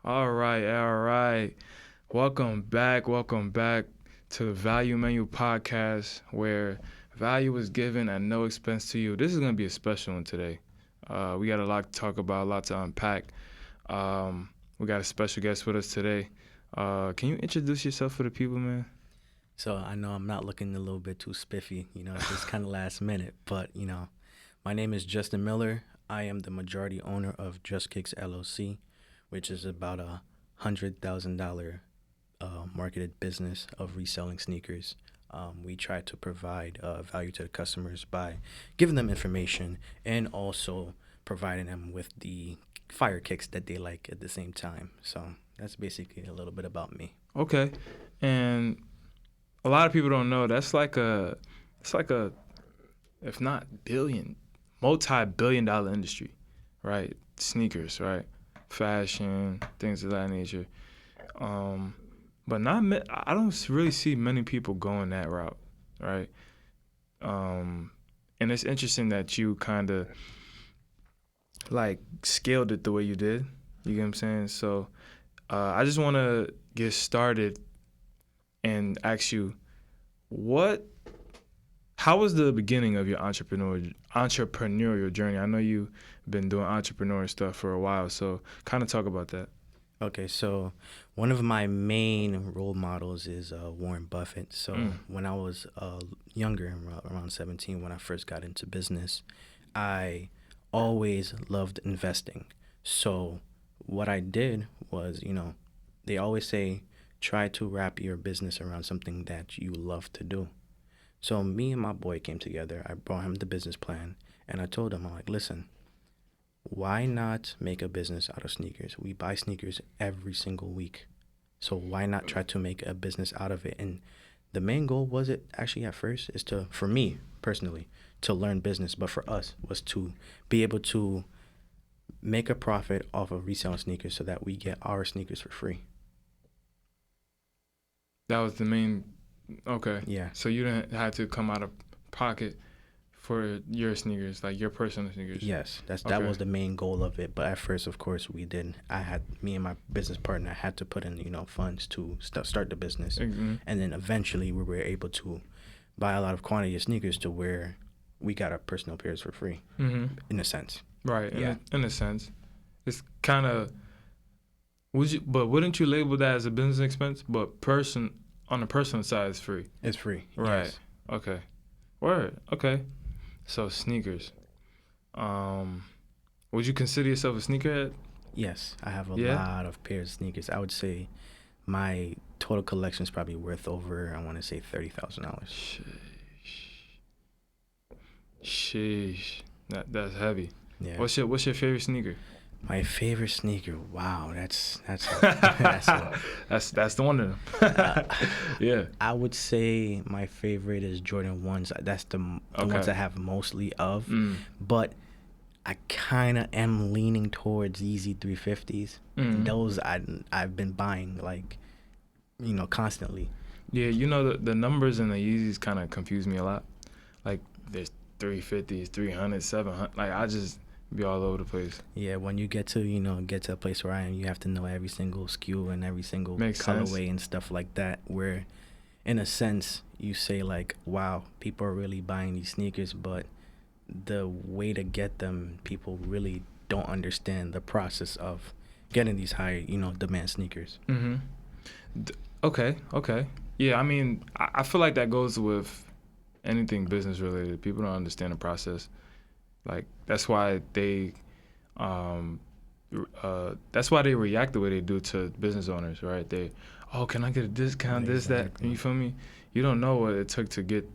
All right, all right. Welcome back to the Value Menu podcast where value is given at no expense to you. This is going to be a special one today. We got a lot to talk about, a lot to unpack. We got a special guest with us today. Can you introduce yourself for the people, man? So I know I'm not looking a little bit too spiffy, it's just kind of last minute, but my name is Justin Miller. I am the majority owner of Just Kicks LLC, which is about $100,000 marketed business of reselling sneakers. We try to provide value to the customers by giving them information and also providing them with the fire kicks that they like at the same time. So that's basically a little bit about me. Okay. And a lot of people don't know it's like a if not billion, multi-billion dollar industry, right? Sneakers, right? Fashion, things of that nature. Um, but I don't really see many people going that route, right? And it's interesting that you kind of like scaled it the way you did. You get what I'm saying? So I just want to get started and ask you, what how was the beginning of your entrepreneurial journey? I know you've been doing entrepreneur stuff for a while, so kind of talk about that. Okay, so one of my main role models is Warren Buffett. So Mm. when I was younger, around 17, when I first got into business, I always loved investing. So what I did was, they always say, try to wrap your business around something that you love to do. So me and my boy came together. I brought him the business plan, and I told him, I'm like, listen, why not make a business out of sneakers? We buy sneakers every single week. So why not try to make a business out of it? And the main goal was it actually at first is to, for me personally, to learn business, but for us was to be able to make a profit off of reselling sneakers so that we get our sneakers for free. That was the main. Okay, Yeah. so you didn't have to come out of pocket for your sneakers, like your personal sneakers. Yes, that Okay. was the main goal of it. But at first, of course, we did. I had me and my business partner had to put in, funds to start the business, Mm-hmm. and then eventually we were able to buy a lot of quantity of sneakers to where we got our personal pairs for free, Mm-hmm. in a sense. Right. Yeah. In a sense, it's kind of. But wouldn't you label that as a business expense? But on the personal side, it's free. It's free. Right. Yes. Okay. Word. Okay. So sneakers. Um, would you consider yourself a sneakerhead? Yes, I have a Yeah. lot of pairs of sneakers. I would say my total collection is probably worth over, I want to say, $30,000. Sheesh. That's heavy. Yeah. What's your favorite sneaker? My favorite sneaker. Wow, that's a, That's the one of uh, them. Yeah. I would say my favorite is Jordan 1s. That's the ones Okay. I have mostly of. Mm. But I kind of am leaning towards Yeezy 350s. Mm. Those I've been buying constantly. Yeah, the numbers in the Yeezys kind of confuse me a lot. Like there's 350s, 300, 700. Like I just be all over the place. Yeah, when you get to a place where I am, you have to know every single SKU and every single Makes sense. colorway and stuff like that. Where, in a sense, you say like, "Wow, people are really buying these sneakers," but the way to get them, people really don't understand the process of getting these high, demand sneakers. Mm-hmm. Okay, okay. Yeah, I mean, I feel like that goes with anything business related. People don't understand the process. Like um, that's why they react the way they do to business owners, right? Oh, can I get a discount? This, that. Exactly. You feel me? You don't know what it took to get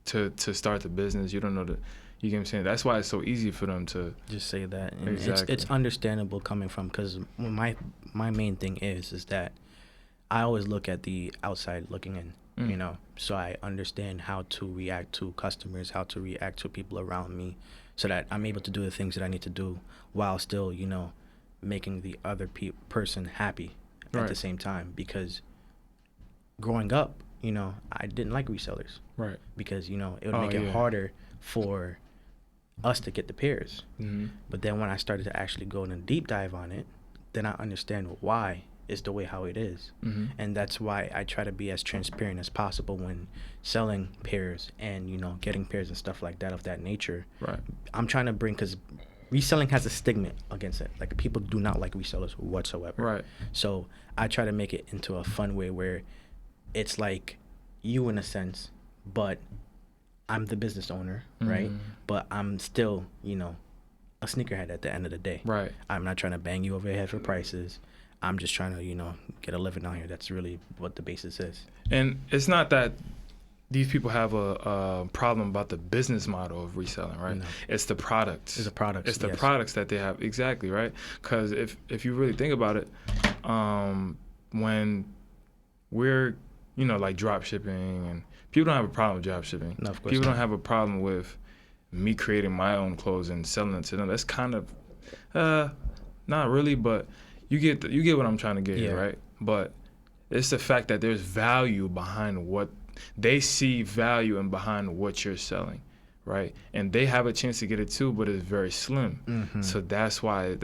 to start the business. You don't know you get what I'm saying? That's why it's so easy for them to. Just say that, and Exactly. it's understandable coming from, because my main thing is that I always look at the outside looking in, so I understand how to react to customers, how to react to people around me, so that I'm able to do the things that I need to do while still, making the other person happy at Right. the same time. Because growing up, I didn't like resellers Right. because, it would Oh, make yeah. it harder for us to get the pairs. Mm-hmm. But then when I started to actually go in a deep dive on it, then I understand why it's the way how it is. Mm-hmm. And that's why I try to be as transparent as possible when selling pairs and, you know, getting pairs and stuff like that of that nature. Right. I'm trying to bring, because reselling has a stigma against it. Like, people do not like resellers whatsoever. Right. So I try to make it into a fun way where it's like you in a sense, but I'm the business owner, right? But I'm still, you know, a sneakerhead at the end of the day. Right. I'm not trying to bang you over your head for prices. I'm just trying to, you know, get a living out here. That's really what the basis is. And it's not that these people have a problem about the business model of reselling, right? No. It's the products. It's the products. It's the yes. products that they have. Exactly, right? Because if you really think about it, when we're, you know, like drop shipping, and people don't have a problem with drop shipping. No, of course People not. don't have a problem with me creating my own clothes and selling it to them. That's kind of, not really, but you get what I'm trying to get here, right? But it's the fact that there's value behind what they see value in behind what you're selling, right? And they have a chance to get it too, but it's very slim. Mm-hmm. So that's why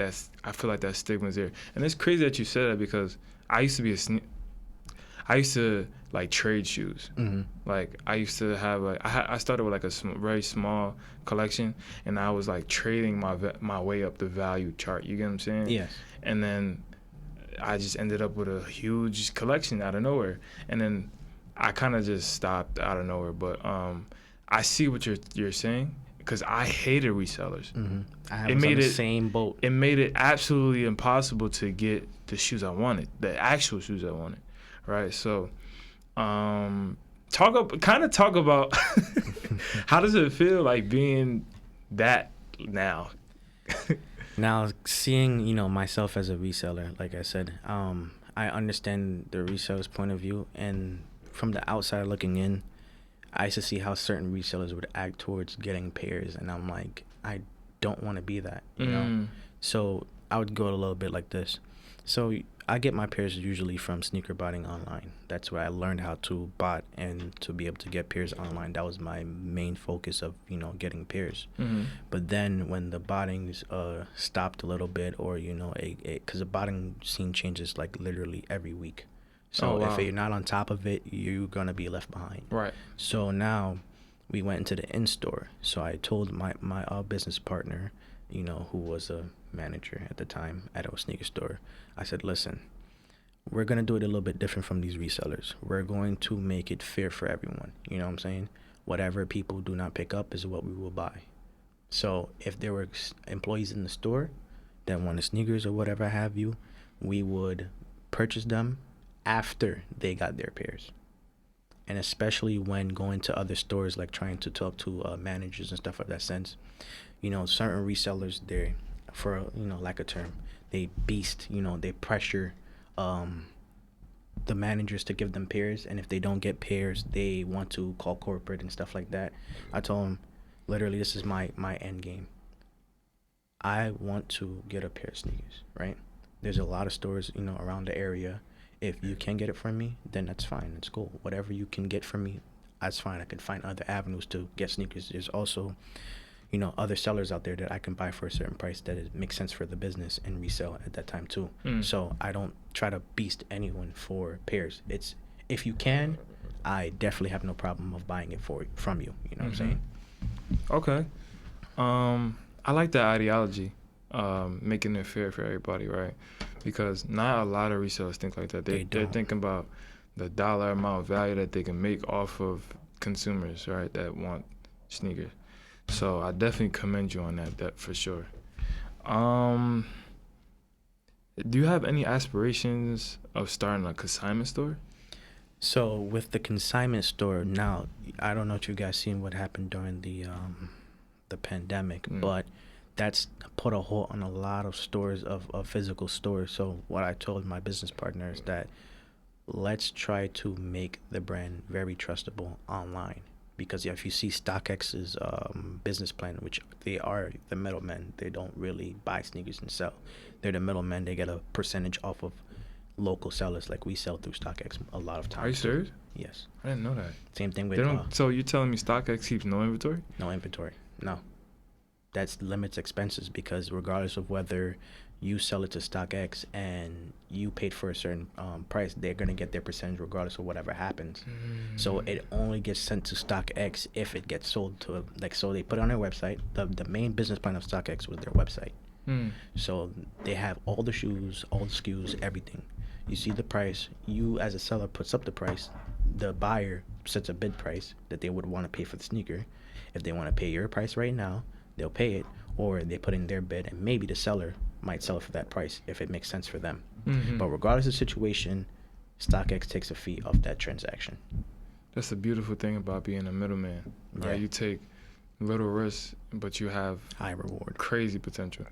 I feel like that stigma's there. And it's crazy that you said that, because I used to like trade shoes. Mm-hmm. Like I used to have I started with like a very small collection, and I was like trading my way up the value chart. You get what I'm saying? Yes. And then I just ended up with a huge collection out of nowhere, and then I kind of just stopped out of nowhere. But I see what you're saying, because I hated resellers. Mm-hmm. I was on the same boat. It made it absolutely impossible to get the shoes I wanted, the actual shoes I wanted, right? So, talk about how does it feel like being that now? Now, seeing, you know, myself as a reseller, like I said, I understand the reseller's point of view, and from the outside looking in, I used to see how certain resellers would act towards getting pairs, and I'm like, I don't want to be that, you know? So I would go a little bit like this. So I get my pairs usually from sneaker botting online. That's where I learned how to bot and to be able to get pairs online. That was my main focus of, you know, getting pairs. Mm-hmm. But then when the bottings stopped a little bit, or, you know, because the botting scene changes like literally every week. So if you're not on top of it, you're going to be left behind. Right. So now we went into the in-store. So I told my business partner, you know, who was a manager at the time at a sneaker store, I said, listen, we're going to do it a little bit different from these resellers. We're going to make it fair for everyone. You know what I'm saying? Whatever people do not pick up is what we will buy. So if there were employees in the store that wanted sneakers or whatever have you, we would purchase them after they got their pairs. And especially when going to other stores, like trying to talk to managers and stuff of that sense, you know, certain resellers, they're, for, you know, lack of term, they beast, you know, they pressure the managers to give them pairs, and if they don't get pairs, they want to call corporate and stuff like that. I told them, literally, this is my end game. I want to get a pair of sneakers, right? There's a lot of stores, you know, around the area. If you can get it from me, then that's fine. It's cool. Whatever you can get from me, that's fine. I can find other avenues to get sneakers. There's also, you know, other sellers out there that I can buy for a certain price that it makes sense for the business and resell at that time too. So I don't try to beast anyone for pairs. It's, if you can, I definitely have no problem of buying it from you. You know what I'm saying? Okay. I like that ideology, making it fair for everybody, right? Because not a lot of resellers think like that. They're thinking about the dollar amount of value that they can make off of consumers, right, that want sneakers. So I definitely commend you on that for sure. Do you have any aspirations of starting a consignment store? So with the consignment store now, I don't know if you guys seen what happened during the pandemic, but that's put a halt on a lot of stores of physical stores. So what I told my business partner is that let's try to make the brand very trustable online. Because if you see StockX's business plan, which they are the middlemen, they don't really buy sneakers and sell. They're the middlemen. They get a percentage off of local sellers, like we sell through StockX a lot of times. Are you serious? Yes. I didn't know that. Same thing with They don't. So you're telling me StockX keeps no inventory? no inventory. No. that limits expenses, because regardless of whether you sell it to StockX and you paid for a certain price, they're going to get their percentage regardless of whatever happens. So it only gets sent to StockX if it gets sold to, like, so they put it on their website. The main business plan of StockX was their website. So they have all the shoes, all the SKUs, everything. You see the price. You as a seller puts up the price. The buyer sets a bid price that they would want to pay for the sneaker. If they want to pay your price right now, they'll pay it, or they put in their bid, and maybe the seller might sell it for that price if it makes sense for them. But regardless of the situation, StockX takes a fee off that transaction. That's the beautiful thing about being a middleman, right? Yeah. You take little risk, but you have High reward. crazy potential.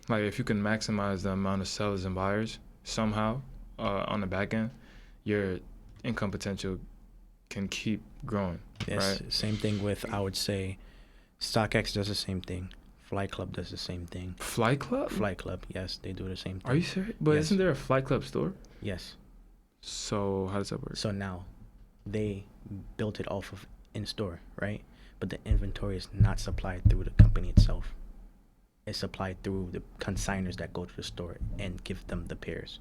Like if you can maximize the amount of sellers and buyers somehow on the back end, your income potential can keep growing. Yes, right? same thing with, I would say, StockX does the same thing. Flight Club does the same thing. Flight Club? Flight Club, yes, they do the same thing. Are you serious? But Yes. isn't there a Flight Club store? Yes. So how does that work? So now, they built it off of in-store, right? But the inventory is not supplied through the company itself. It's supplied through the consigners that go to the store and give them the pairs.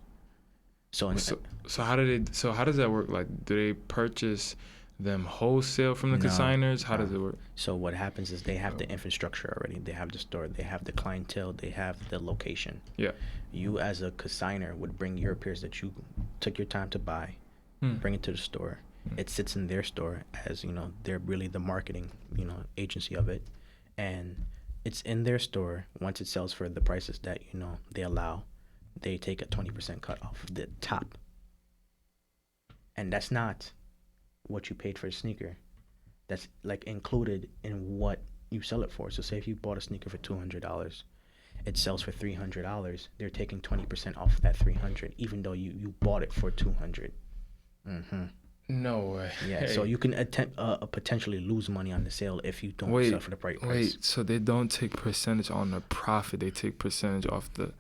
So how does that work? Like, do they purchase them wholesale from the No, consigners? How no. does it work? So what happens is they have the infrastructure already. They have the store, they have the clientele, they have the location. Yeah. You as a consigner would bring your pairs that you took your time to buy, bring it to the store. It sits in their store, as you know, they're really the marketing, agency of it. And it's in their store. Once it sells for the prices that, they allow, they take a 20% cut off the top. And that's not what you paid for a sneaker. That's like included in what you sell it for. So say if you bought a sneaker for $200, it sells for $300. They're taking 20% off that $300, even though you bought it for $200. No way. Yeah. So you can potentially lose money on the sale if you don't sell for the right price. Wait. So they don't take percentage on the profit. They take percentage off the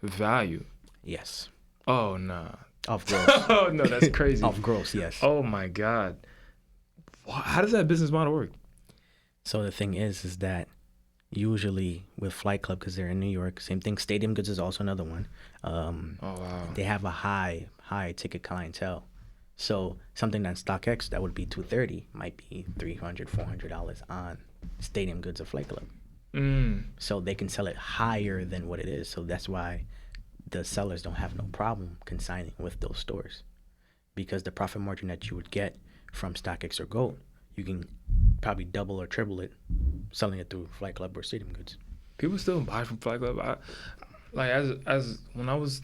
value. Yes. Oh nah. Off gross. Oh no, that's crazy. Off gross. Yes. Oh my God. How does that business model work? So the thing is that usually with Flight Club, because they're in New York, same thing. Stadium Goods is also another one. Oh wow. They have a high ticket clientele. So something on StockX that would be $230 might be $300, $400 on Stadium Goods or Flight Club. So they can sell it higher than what it is. So that's why the sellers don't have no problem consigning with those stores, because the profit margin that you would get from StockX or Gold, you can probably double or triple it selling it through Flight Club or Stadium Goods. People still buy from Flight Club. As when I was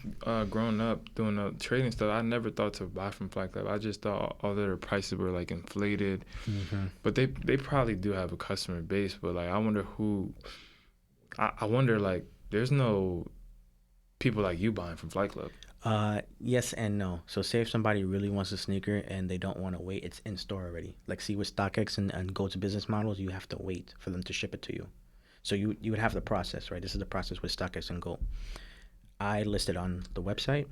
growing up doing the trading stuff, I never thought to buy from Flight Club. I just thought all their prices were like inflated. But they probably do have a customer base. But like I wonder who. I wonder like there's no people like you buying from Flight Club. Yes and no. So say if somebody really wants a sneaker and they don't want to wait, it's in store already. Like see with StockX and Gold's business models, you have to wait for them to ship it to you. So you would have the process, right? This is the process with StockX and Gold. I list it on the website.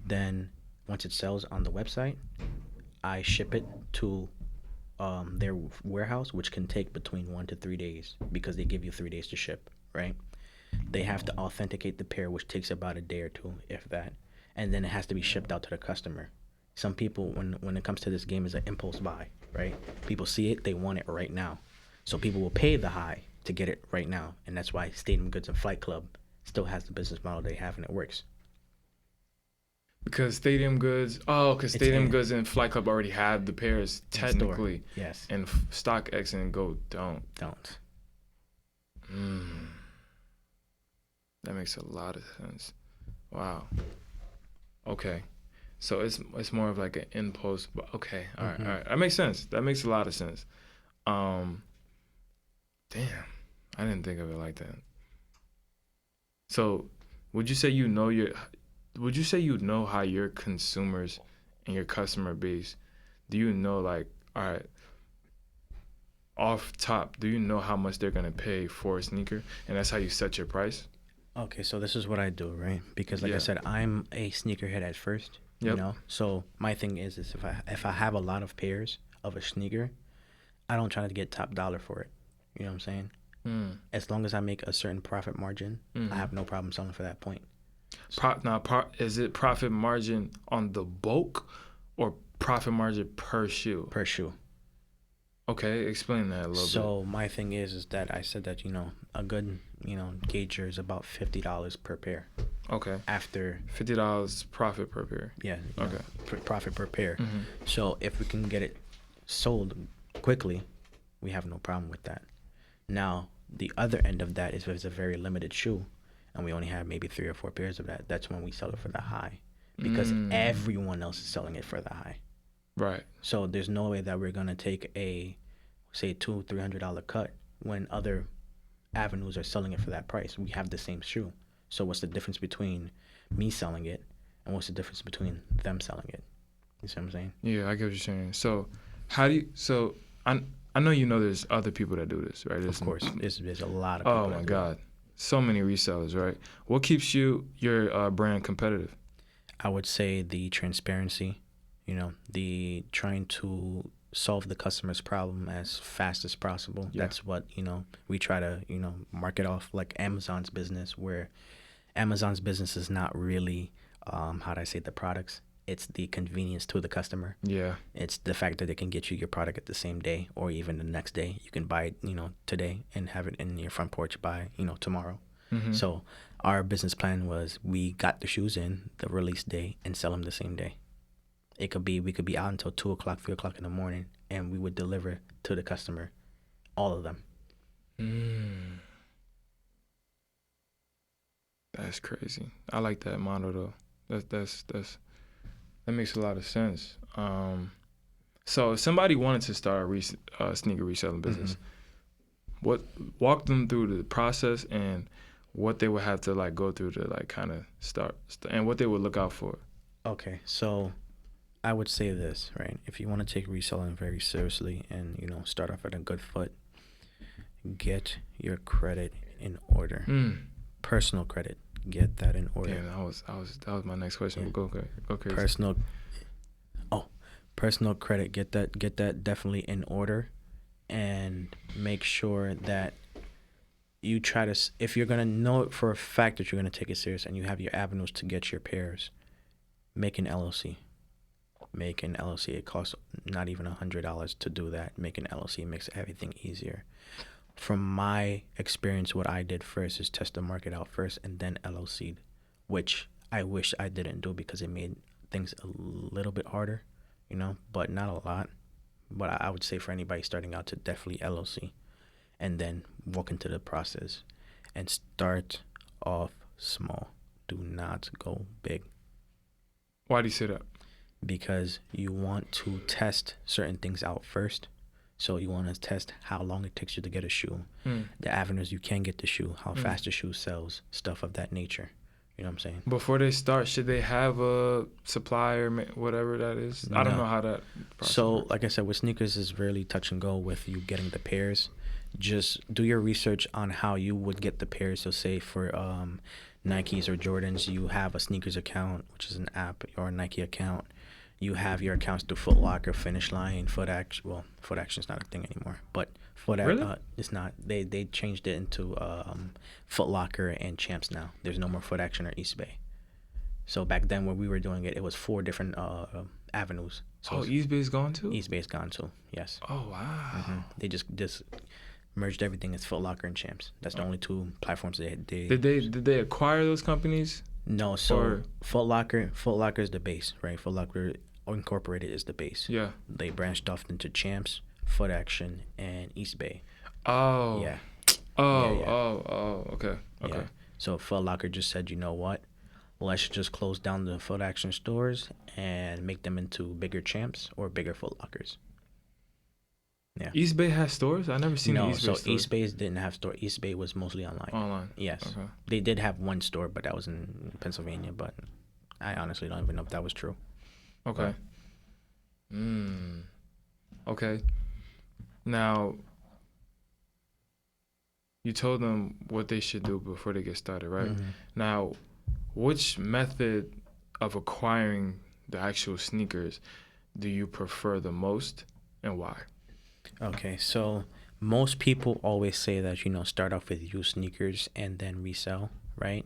Then once it sells on the website, I ship it to their warehouse, which can take between 1 to 3 days because they give you 3 days to ship, right? They have to authenticate the pair, which takes about a day or two, if that. And then it has to be shipped out to the customer. Some people, when it comes to this game, is an impulse buy, right? People see it, they want it right now. So people will pay the high to get it right now. And that's why Stadium Goods and Flight Club still has the business model they have, and it works. Because Stadium Goods, Goods and Flight Club already have the pairs technically. Yes. And StockX and Gold don't. That makes a lot of sense. Wow. Okay. So it's more of like an impulse. Okay. All right. That makes sense. That makes a lot of sense. Damn. I didn't think of it like that. So would you say you know how your consumers and your customer base, do you know like, all right, off top, do you know how much they're going to pay for a sneaker? And that's how you set your price? Okay, so this is what I do, right? Because like I said, I'm a sneakerhead at first, you know? So my thing is if I have a lot of pairs of a sneaker, I don't try to get top dollar for it. You know what I'm saying? As long as I make a certain profit margin, I have no problem selling for that point. Is it profit margin on the bulk or profit margin per shoe? Per shoe. Okay, explain that a little bit. So my thing is that I said that, a good, gauger is about $50 per pair. Okay. After $50 profit per pair. Yeah. Okay. Profit per pair. Mm-hmm. So if we can get it sold quickly, we have no problem with that. Now, the other end of that is if it's a very limited shoe and we only have maybe 3 or 4 pairs of that, that's when we sell it for the high because everyone else is selling it for the high. Right. So there's no way that we're going to take a, say, $200-$300 cut when other avenues are selling it for that price. We have the same shoe. So what's the difference between me selling it and what's the difference between them selling it? You see what I'm saying? Yeah, I get what you're saying. So I know there's other people that do this, right? Of course. There's a lot of people. Oh, my God. So many resellers, right? What keeps your brand competitive? I would say the transparency, the trying to solve the customer's problem as fast as possible. Yeah. That's what, we try to, market off like Amazon's business, where Amazon's business is not really, the products. It's the convenience to the customer. Yeah. It's the fact that they can get you your product at the same day or even the next day. You can buy it, today and have it in your front porch by, tomorrow. Mm-hmm. So our business plan was we got the shoes in the release day and sell them the same day. We could be out until 2 o'clock, 3 o'clock in the morning, and we would deliver to the customer all of them. That's crazy. I like that model though. That makes a lot of sense. So if somebody wanted to start a sneaker reselling business, walk them through the process and what they would have to like go through to like kind of start and what they would look out for. Okay, so I would say this, right? If you want to take reselling very seriously and, start off at a good foot, get your credit in order. Personal credit, get that in order. Yeah, that was my next question. Yeah. Go crazy. Personal credit, get that definitely in order, and make sure that you try to, if you're gonna know it for a fact that you're gonna take it serious and you have your avenues to get your pairs, make an LLC. It costs not even $100 to do that. Make an LLC makes everything easier. From my experience, what I did first is test the market out first and then LLC'd, which I wish I didn't do because it made things a little bit harder, but not a lot. But I would say for anybody starting out to definitely LLC and then walk into the process and start off small. Do not go big. Why do you say that? Because you want to test certain things out first. So you want to test how long it takes you to get a shoe, the avenues you can get the shoe, how fast the shoe sells, stuff of that nature. You know what I'm saying? Before they start, should they have a supplier, whatever that is? No. I don't know how that process works. Like I said, with sneakers, is really touch and go with you getting the pairs. Just do your research on how you would get the pairs. So say for Nikes or Jordans, you have a sneakers account, which is an app, or a Nike account. You have your accounts through Foot Locker, Finish Line, Foot Action. Well, Foot Action's not a thing anymore, but really? It's not. They changed it into Foot Locker and Champs now. There's no more Foot Action or Eastbay. So back then when we were doing it, it was 4 different avenues. So Eastbay's gone too? Eastbay's gone too, yes. Oh, wow. Mm-hmm. They just merged everything as Foot Locker and Champs. That's the only 2 platforms they had. Did they acquire those companies? No, so Foot Locker is the base, right? Foot Locker Incorporated is the base. Yeah. They branched off into Champs, Foot Action, and Eastbay. Oh. Yeah. Okay. Yeah. So Foot Locker just said, you know what? Let's just close down the Foot Action stores and make them into bigger Champs or bigger Foot Lockers. Yeah. Eastbay has stores? I never seen an Eastbay store. No, so Eastbay didn't have store. Eastbay was mostly online. Online? Yes. Okay. They did have one store, but that was in Pennsylvania, but I honestly don't even know if that was true. Okay. Okay. Now, you told them what they should do before they get started, right? Mm-hmm. Now, which method of acquiring the actual sneakers do you prefer the most and why? Okay, so Most people always say that, start off with used sneakers and then resell, right?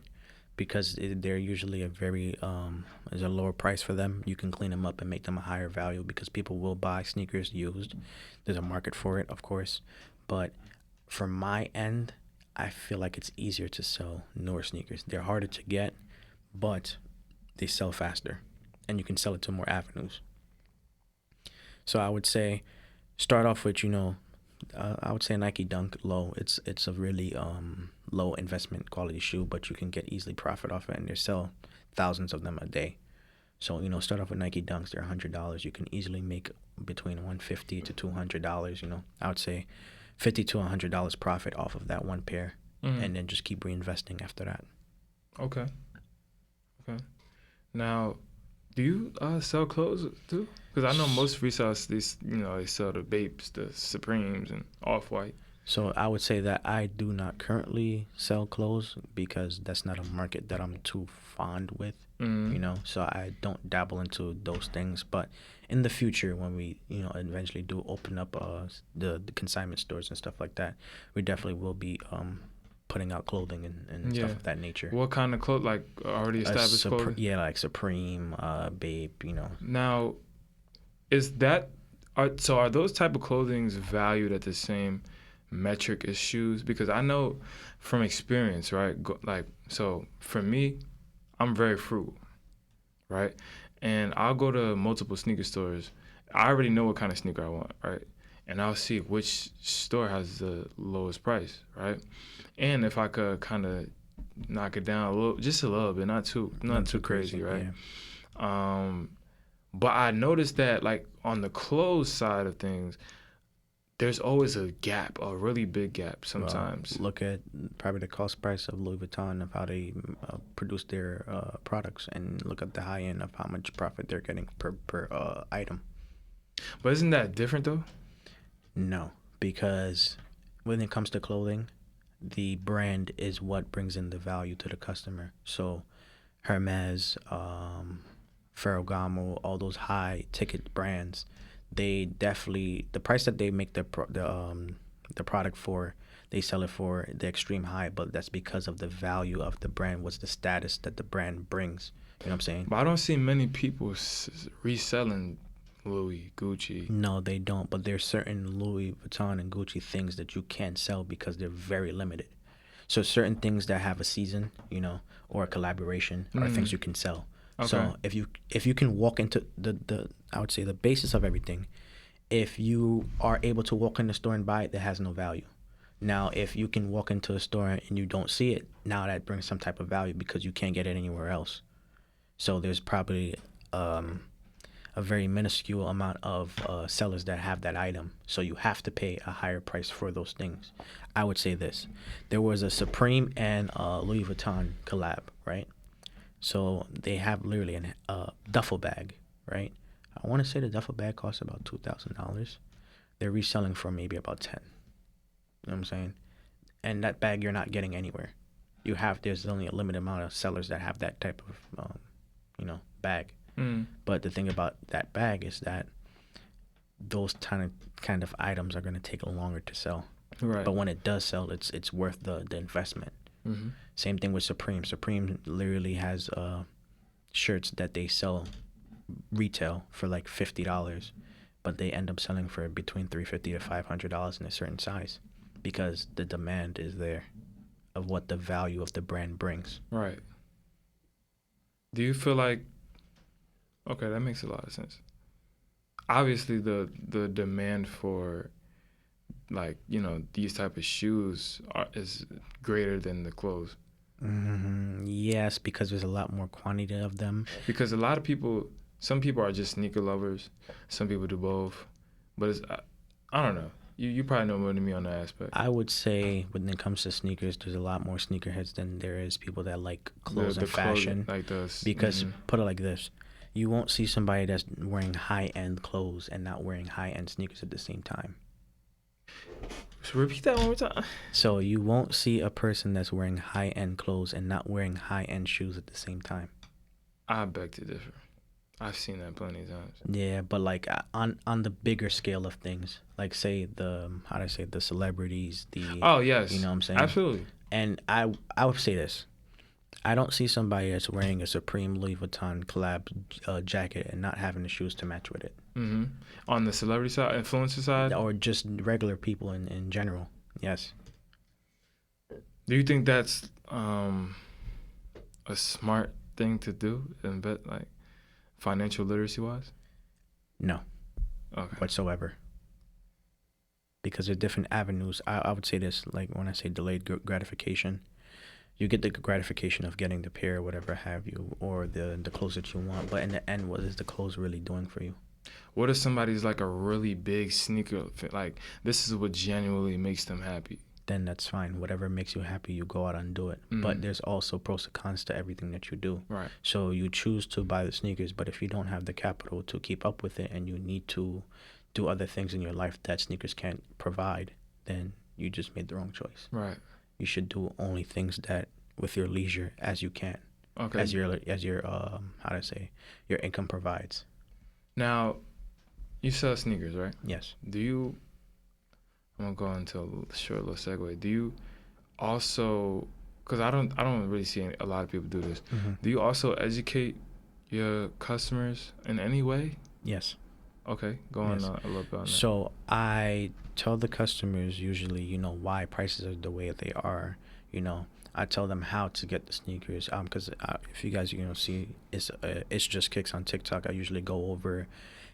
Because they're usually is a lower price for them. You can clean them up and make them a higher value because people will buy sneakers used. There's a market for it, of course. But from my end, I feel like it's easier to sell newer sneakers. They're harder to get, but they sell faster, and you can sell it to more avenues. So I would say start off with, I would say Nike Dunk low. It's a really low investment quality shoe, but you can get easily profit off it, and they sell thousands of them a day. So start off with Nike Dunks. They're $100. You can easily make between $150 to $200. I would say $50 to $100 profit off of that one pair, and then just keep reinvesting after that. Okay. Now, do you sell clothes too? Because I know most resellers, they sell the Bapes, the Supremes, and Off-White. So I would say that I do not currently sell clothes because that's not a market that I'm too fond with, so I don't dabble into those things. But in the future, when we, eventually do open up the consignment stores and stuff like that, we definitely will be putting out clothing and stuff of that nature. What kind of clothes, like already established clothing? Yeah, like Supreme, Bape, Now, are those type of clothings valued at the same metric as shoes? Because I know from experience, right? So for me, I'm very frugal, right? And I'll go to multiple sneaker stores. I already know what kind of sneaker I want, right? And I'll see which store has the lowest price, right? And if I could kind of knock it down just a little bit, not too crazy, right? Yeah. But I noticed that, like, on the clothes side of things, there's always a gap, a really big gap sometimes. Well, look at probably the cost price of Louis Vuitton, of how they produce their products, and look at the high end of how much profit they're getting per item. But isn't that different, though? No, because when it comes to clothing, the brand is what brings in the value to the customer. So Hermes, Ferragamo, all those high ticket brands, they definitely, the price that they make the product for, they sell it for the extreme high, but that's because of the value of the brand, what's the status that the brand brings. You know what I'm saying? But I don't see many people reselling Louis, Gucci. No, they don't. But there's certain Louis Vuitton and Gucci things that you can't sell because they're very limited. So certain things that have a season, or a collaboration are things you can sell. Okay. So if you can walk into the I would say the basis of everything, if you are able to walk in the store and buy it, that has no value. Now, if you can walk into a store and you don't see it, now that brings some type of value because you can't get it anywhere else. So there's probably a very minuscule amount of sellers that have that item. So you have to pay a higher price for those things. I would say this. There was a Supreme and Louis Vuitton collab, right? So they have literally a duffel bag, right? I want to say the duffel bag costs about $2,000. They're reselling for maybe about $10,000. You know what I'm saying? And that bag you're not getting anywhere. There's only a limited amount of sellers that have that type of, bag. But the thing about that bag is that those kind of items are going to take longer to sell. Right. But when it does sell, it's worth the investment. Mm-hmm. Same thing with Supreme. Supreme literally has shirts that they sell retail for like $50, but they end up selling for between $350 to $500 in a certain size because the demand is there of what the value of the brand brings. Right. Do you feel like, okay, that makes a lot of sense. Obviously, the demand for, like, these type of shoes is greater than the clothes. Mm-hmm. Yes, because there's a lot more quantity of them. Because a lot of people, some people are just sneaker lovers. Some people do both. But I don't know. You probably know more than me on that aspect. I would say when it comes to sneakers, there's a lot more sneakerheads than there is people that like clothes and fashion. Like this. Because put it like this, you won't see somebody that's wearing high-end clothes and not wearing high-end sneakers at the same time. So repeat that one more time. So you won't see a person that's wearing high-end clothes and not wearing high-end shoes at the same time. I beg to differ. I've seen that plenty of times. Yeah, but like on the bigger scale of things, like say the how do I say the celebrities, the Oh you yes, know what I'm saying? absolutely. And I would say this. I don't see somebody that's wearing a Supreme Louis Vuitton collab jacket and not having the shoes to match with it. Hmm. On the celebrity side, influencer side, Or just regular people in general. Yes. do you think that's a smart thing to do and bet like financial literacy wise? No, Okay. whatsoever. Because there are different avenues. I would say this, like when I say delayed gratification, you get the gratification of getting the pair, whatever have you, or the clothes that you want. But in the end, what is the clothes really doing for you? What if somebody's like a really big sneaker like this is what genuinely makes them happy? Then that's fine. Whatever makes you happy, you go out and do it. But there's also pros and cons to everything that you do. Right. So you choose to buy the sneakers, but if you don't have the capital to keep up with it and you need to do other things in your life that sneakers can't provide, then you just made the wrong choice. Right. You should do only things that with your leisure as you can. Okay. As your how to say your income provides. Now, you sell sneakers, right? Yes. Do you? I'm gonna go into a short little segue. Do you also? Because I don't really see a lot of people do this. Mm-hmm. Do you also educate your customers in any way? Yes. Okay, go on Yes. a little bit on that. So I tell the customers usually, why prices are the way they are. I tell them how to get the sneakers. Because if you guys see, it's just kicks on TikTok. I usually go over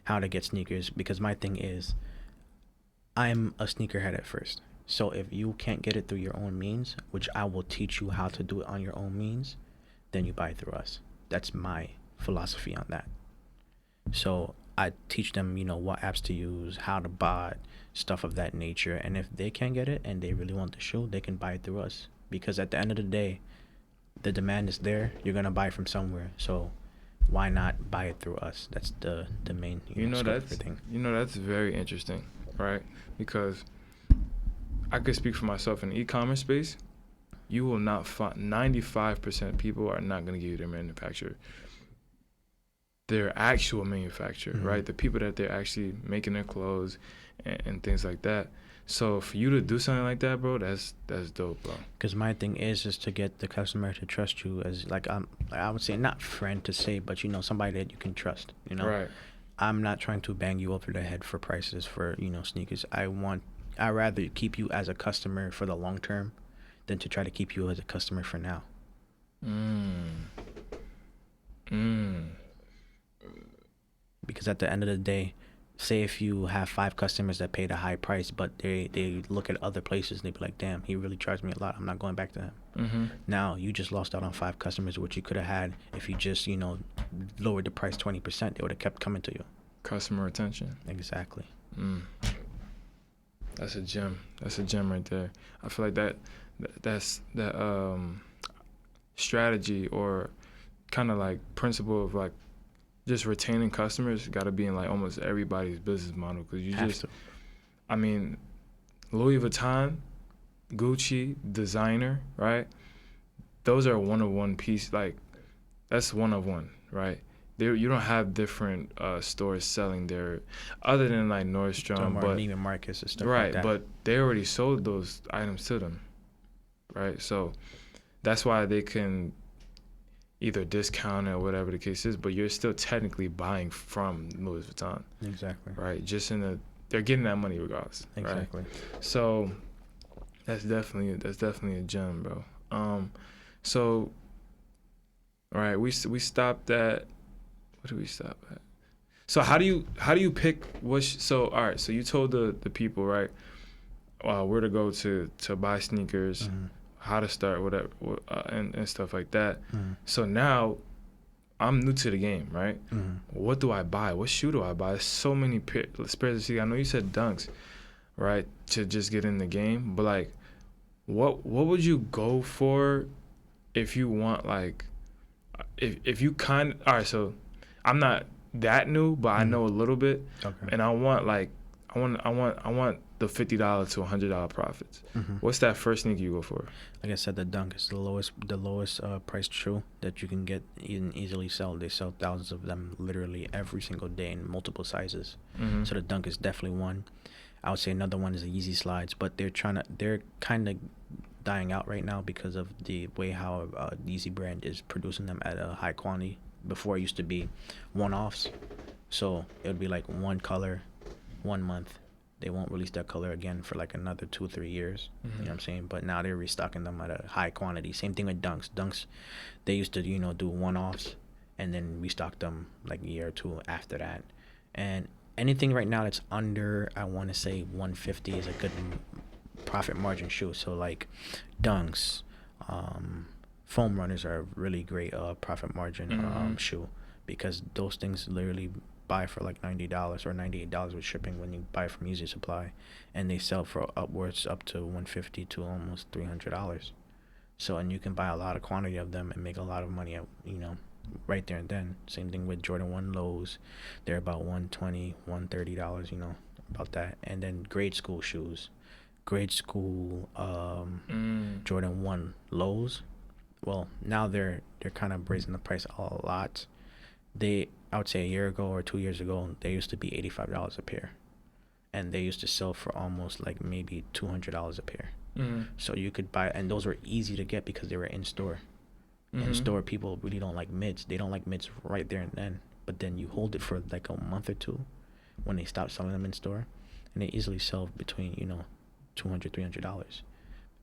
how to get sneakers because my thing is, I'm a sneakerhead at first. So if you can't get it through your own means, which I will teach you how to do it on your own means, then you buy it through us. That's my philosophy on that. So I teach them, what apps to use, how to buy, stuff of that nature. And if they can't get it and they really want the shoe, they can buy it through us. Because at the end of the day, the demand is there. You're going to buy from somewhere. So why not buy it through us? That's the main scope of everything. That's very interesting, right? Because I could speak for myself in the e-commerce space. You will not find 95% of people are not going to give you their manufacturer. Their actual manufacturer, Mm-hmm. right? The people that they're actually making their clothes and things like that. So for you to do something like that, bro, that's dope, bro. Because my thing is to get the customer to trust you as I would say not friend to say, but somebody that you can trust. Right. I'm not trying to bang you over the head for prices for sneakers. I'd rather keep you as a customer for the long term than to try to keep you as a customer for now. Because at the end of the day, say if you have 5 customers that paid a high price, but they look at other places and they be like, damn, he really charged me a lot. I'm not going back to him. Mm-hmm. Now you just lost out on 5 customers, which you could have had if you just lowered the price 20%. They would have kept coming to you. Customer retention. Exactly. That's a gem. That's a gem right there. I feel like that's strategy or kind of like principle of like just retaining customers got to be in like almost everybody's business model because you just, I mean, Louis Vuitton, Gucci, designer, right? Those are one of one piece. Like that's one of one, right? You don't have different stores selling their, other than like Nordstrom, but Neiman Marcus and stuff right, like that. but they already sold those items to them, right? So that's why they can either discount it or whatever the case is, but you're still technically buying from Louis Vuitton. Exactly. Right, just they're getting that money regardless. Exactly. Right? So that's definitely a gem, bro. So all right, we stopped at. What did we stop at? So how do you pick so all right, so you told the people, right, where to go to buy sneakers, Mm-hmm. how to start, whatever, and stuff like that. Mm-hmm. So now I'm new to the game, right? Mm-hmm. What do I buy? What shoe do I buy? There's so many pairs of sneakers. I know you said Dunks, right, to just get in the game, but like what would you go for if you want like if you all right, so I'm not that new, but I know a little bit. Okay. And I want the $50 to $100 profits. Mm-hmm. What's that first sneaker you go for? Like I said, the Dunk is the lowest priced shoe that you can get and easily sell. They sell thousands of them literally every single day in multiple sizes. Mm-hmm. So the Dunk is definitely one. I would say another one is the Yeezy Slides, but they're kind of dying out right now because of the way how Yeezy brand is producing them at a high quantity. Before it used to be one-offs, so it would be like one color, 1 month. They won't release that color again for like another 2-3 years. Mm-hmm. You know what I'm saying? But now they're restocking them at a high quantity. Same thing with Dunks. Dunks, they used to, do one-offs and then restock them like a year or two after that. And anything right now that's under, I want to say 150 is a good profit margin shoe. So like Dunks, foam runners are a really great profit margin shoe, because those things literally buy for like $90 or $98 with shipping when you buy from Easy Supply, and they sell for upwards up to $150 to almost $300. So, and you can buy a lot of quantity of them and make a lot of money, right there and then. Same thing with Jordan 1 lows. They're about $120, $130, about that. And then grade school shoes. Grade school Jordan 1 lows. Well, now they're kind of raising the price a lot. I would say a year ago or 2 years ago, they used to be $85 a pair, and they used to sell for almost like maybe $200 a pair. Mm-hmm. So you could buy, and those were easy to get because they were in store. Mm-hmm. In store, people really don't like mids. They don't like mids right there and then. But then you hold it for like a month or two when they stop selling them in store, and they easily sell between $200, $300.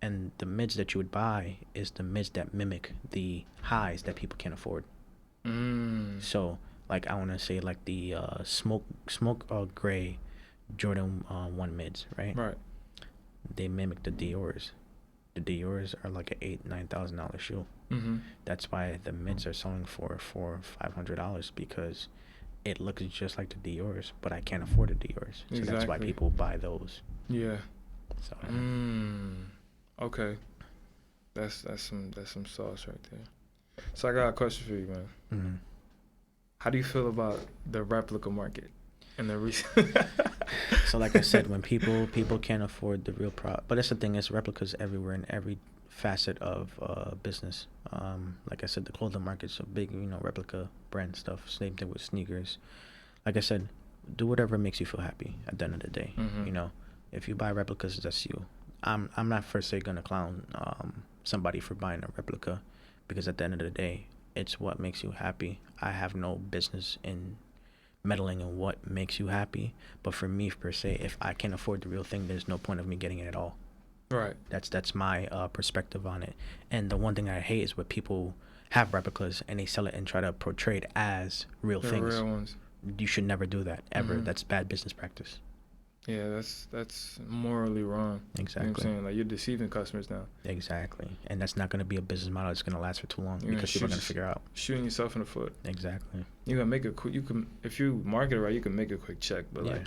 And the mids that you would buy is the mids that mimic the highs that people can't afford. So like I want to say like the smoke gray Jordan 1 mids, right? Right. They mimic the Dior's. The Dior's are like an $8,000-$9,000 shoe. Mm-hmm. That's why the mids are selling for $500, because it looks just like the Dior's, but I can't afford the Dior's. So that's why people buy those. Yeah. So. Okay. That's some sauce right there. So I got a question for you, man. Mm-hmm. How do you feel about the replica market and the So like I said, when people can't afford the real product, but that's the thing, is replicas everywhere in every facet of business. Like I said, the clothing market's a big, replica brand stuff. Same thing with sneakers. Like I said, do whatever makes you feel happy at the end of the day. Mm-hmm. If you buy replicas, that's you. I'm not per se gonna clown somebody for buying a replica, because at the end of the day, it's what makes you happy. I have no business in meddling in what makes you happy, but for me per se, if I can't afford the real thing, there's no point of me getting it at all. Right. That's my perspective on it. And the one thing I hate is when people have replicas and they sell it and try to portray it as real things. Real ones. You should never do that ever. Mm-hmm. That's bad business practice. Yeah, that's morally wrong. Exactly. You know what I'm saying? Like, you're deceiving customers now. Exactly. And that's not going to be a business model that's going to last for too long, You're because people are going to figure out. Shooting yourself in the foot. Exactly. You're going to make you can, if you market it right, you can make a quick check, but Yeah.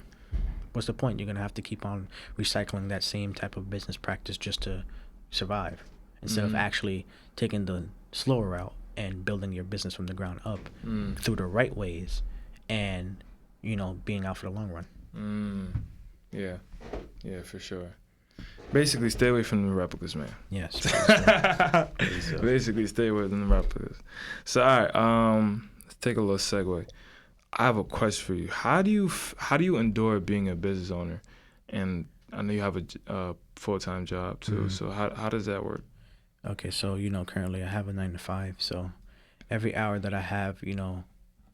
What's the point? You're going to have to keep on recycling that same type of business practice just to survive, instead of actually taking the slower route and building your business from the ground up through the right ways, and, being out for the long run. Yeah. Yeah, for sure. Basically, stay away from the replicas, man. Yes. Basically, stay away from the replicas. So, all right, let's take a little segue. I have a question for you. How do you endure being a business owner? And I know you have a full-time job too. Mm-hmm. So how does that work? Okay, so currently I have a 9 to 5. So every hour that I have, I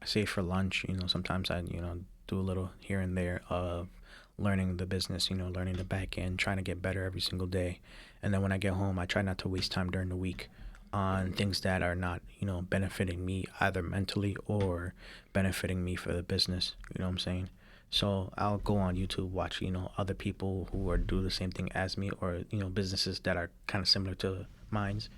save for lunch. Sometimes I do a little here and there of learning the business, learning the back end, trying to get better every single day. And then when I get home, I try not to waste time during the week on things that are not, benefiting me either mentally or benefiting me for the business. You know what I'm saying? So I'll go on YouTube, watch, other people who are do the same thing as me, or, businesses that are kind of similar to mine's,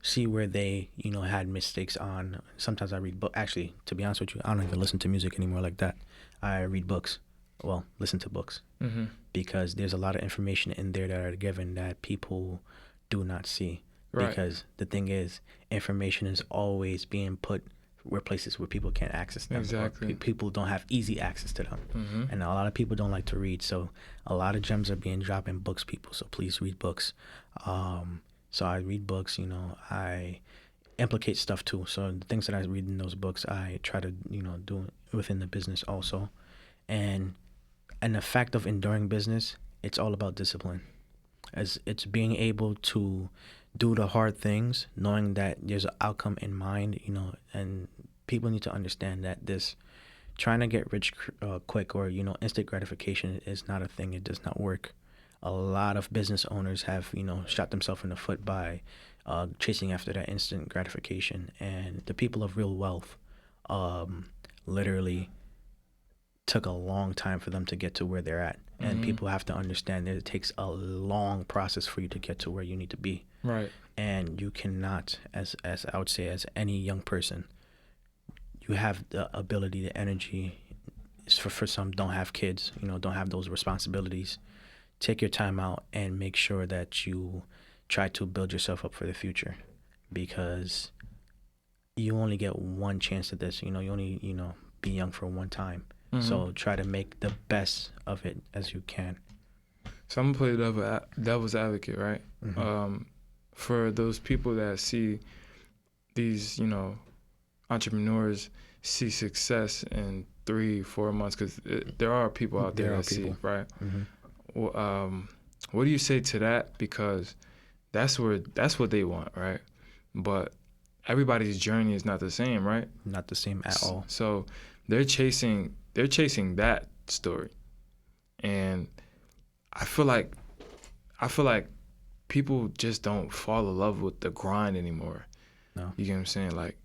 see where they, had mistakes on. Sometimes I read books. Actually, to be honest with you, I don't even listen to music anymore like that. I read books. Well, listen to books. Mm-hmm. Because there's a lot of information in there that are given that people do not see. Right. Because the thing is, information is always being put where places where people can't access them. Exactly. Or people don't have easy access to them. Mm-hmm. And a lot of people don't like to read. So a lot of gems are being dropped in books, people. So please read books. So I read books, you know, I implicate stuff too. So the things that I read in those books, I try to, you know, do within the business also. And the fact of enduring business, it's all about discipline. As it's being able to do the hard things, knowing that there's an outcome in mind, you know, and people need to understand that this trying to get rich quick or, you know, instant gratification is not a thing. It does not work. A lot of business owners have, you know, shot themselves in the foot by chasing after that instant gratification. And the people of real wealth literally took a long time for them to get to where they're at. And people have to understand that it takes a long process for you to get to where you need to be. Right. And you cannot, as I would say, as any young person, you have the ability, the energy. For some, don't have kids, you know, don't have those responsibilities. Take your time out and make sure that you try to build yourself up for the future, because you only get one chance at this. You know, you only, you know, be young for one time. So try to make the best of it as you can. So I'm gonna play devil's advocate, right? For those people that see these, you know, entrepreneurs see success in 3-4 months, because there are people out there that see, right? Well, what do you say to that? Because that's what they want, right? But everybody's journey is not the same, right? Not the same at all. So they're chasing that story, and I feel like people just don't fall in love with the grind anymore. No. You get what I'm saying? Like,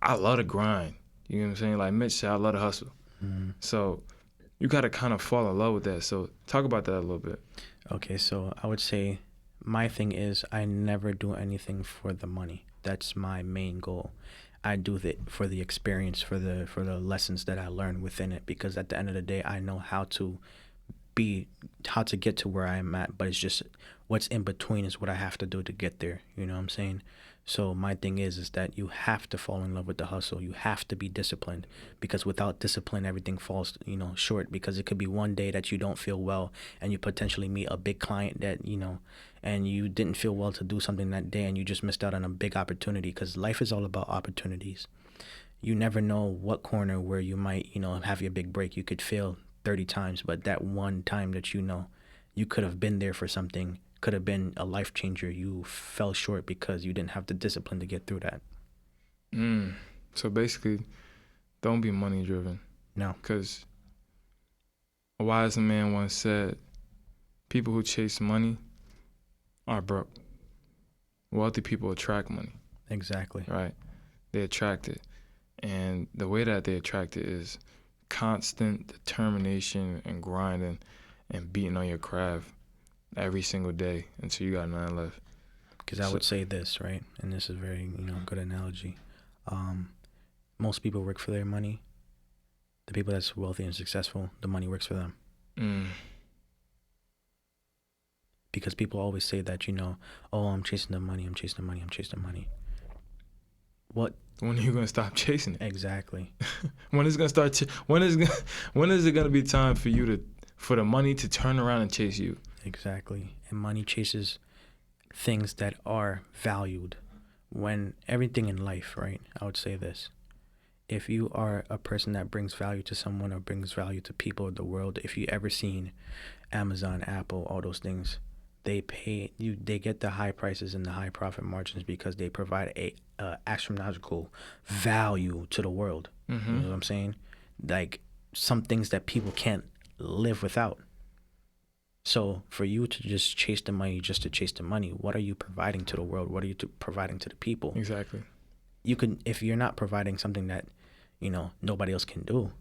I love the grind. You know what I'm saying? Like Mitch said, I love the hustle. So you got to kind of fall in love with that. So talk about that a little bit. Okay, so I would say my thing is I never do anything for the money. That's my main goal. I do it for the experience, for the lessons that I learned within it, because at the end of the day, I know how to get to where I'm at, but it's just what's in between is what I have to do to get there. You know what I'm saying? So my thing is that you have to fall in love with the hustle. You have to be disciplined, because without discipline, everything falls, you know, short, because it could be one day that you don't feel well and you potentially meet a big client that, you know, and you didn't feel well to do something that day and you just missed out on a big opportunity, because life is all about opportunities. You never know what corner where you might, you know, have your big break. You could fail 30 times, but that one time that, you know, you could have been there for something, could have been a life changer. You fell short because you didn't have the discipline to get through that. So basically, don't be money driven. No. Because a wise man once said, people who chase money are broke. Wealthy people attract money. Exactly. Right? They attract it. And the way that they attract it is constant determination and grinding and beating on your craft every single day until you got none left. Because I would say this, right? And this is a very, you know, good analogy. Most people work for their money. The people that's wealthy and successful, the money works for them. Because people always say that, you know, oh, I'm chasing the money, I'm chasing the money, I'm chasing the money. What? When are you gonna stop chasing it? Exactly. When is it gonna start? When is it gonna be time for the money to turn around and chase you? Exactly. And money chases things that are valued. When everything in life, right? I would say this. If you are a person that brings value to someone or brings value to people of the world, if you ever seen Amazon, Apple, all those things, they get the high prices and the high profit margins because they provide a astronomical value to the world. You know what I'm saying? Like some things that people can't live without. So for you to just chase the money just to chase the money, what are you providing to the world? What are you providing to the people? Exactly. You can, if you're not providing something that, you know, nobody else can do,